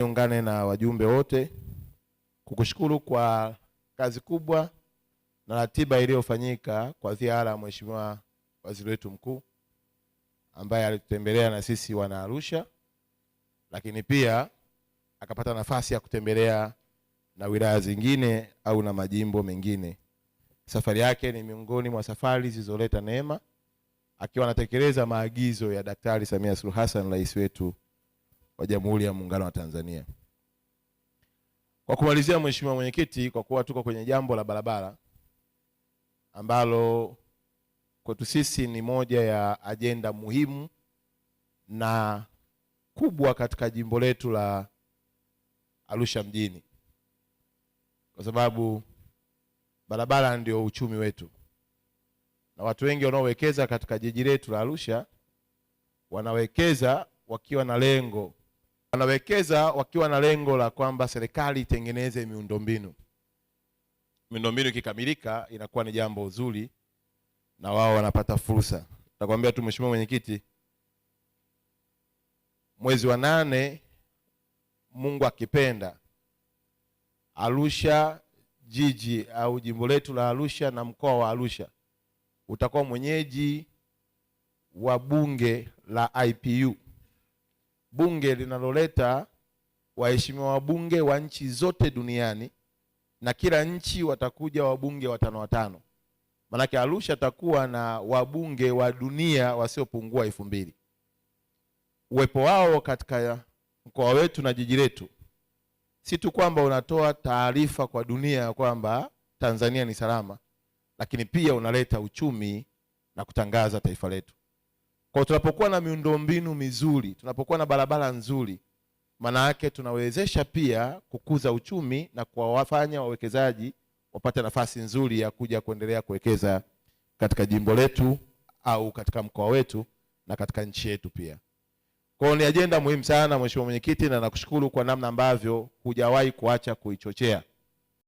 Niungane na wajumbe wote kukushukuru kwa kazi kubwa na ratiba iliyofanyika kwa ziara ya Mheshimiwa Waziri wetu Mkuu ambaye alitutembelea na sisi wana Arusha, lakini pia akapata nafasi ya kutembelea na wilaya zingine au na majimbo mengine. Safari yake ni miongoni mwa safari zilizoleta neema, akiwa anatekeleza maagizo ya Daktari Samia Suluhu Hassan, rais wetu wa Jamhuri ya Muungano wa Tanzania. Kwa kumalizia, Mheshimiwa Mwenyekiti, kwa kuwa tuko kwenye jambo la barabara ambalo kwetu sisi ni moja ya ajenda muhimu na kubwa katika jimbo letu la Arusha mjini, kwa sababu barabara ndio uchumi wetu, na watu wengi wanaowekeza katika jiji letu la Arusha wanawekeza wakiwa na lengo la kwamba serikali itengeneze miundombinu. Miundombinu ikikamilika inakuwa ni jambo zuri na wao wanapata fursa. Nakwambia tu Mheshimiwa Mwenyekiti, mwezi wa 8 Mungu akipenda, Arusha jiji au jimbo letu la Arusha na mkoa wa Arusha utakuwa mwenyeji wa bunge la IPU, bunge linaloleta waheshimiwa wabunge wa nchi zote duniani, na kila nchi watakuja wabunge 5 Manake Arusha takuwa na wabunge wa dunia wasiopungua 2000. Uwepo wao katika mkoa wetu na jiji letu si tu kwamba unatoa taarifa kwa dunia kwamba Tanzania ni salama, lakini pia unaleta uchumi na kutangaza taifa letu. Kwa tunapokuwa na miundombinu mizuri, tunapokuwa na barabara nzuri, maana yake tunawezesha pia kukuza uchumi na kuwafanya wawekezaji wapate nafasi nzuri ya kuja kuendelea kuwekeza katika jimbo letu au katika mkoa wetu na katika nchi yetu pia. Kwa hiyo ni ajenda muhimu sana Mheshimiwa Mwenyekiti, na nakushukuru kwa namna ambavyo hujawahi kuacha kuichochea.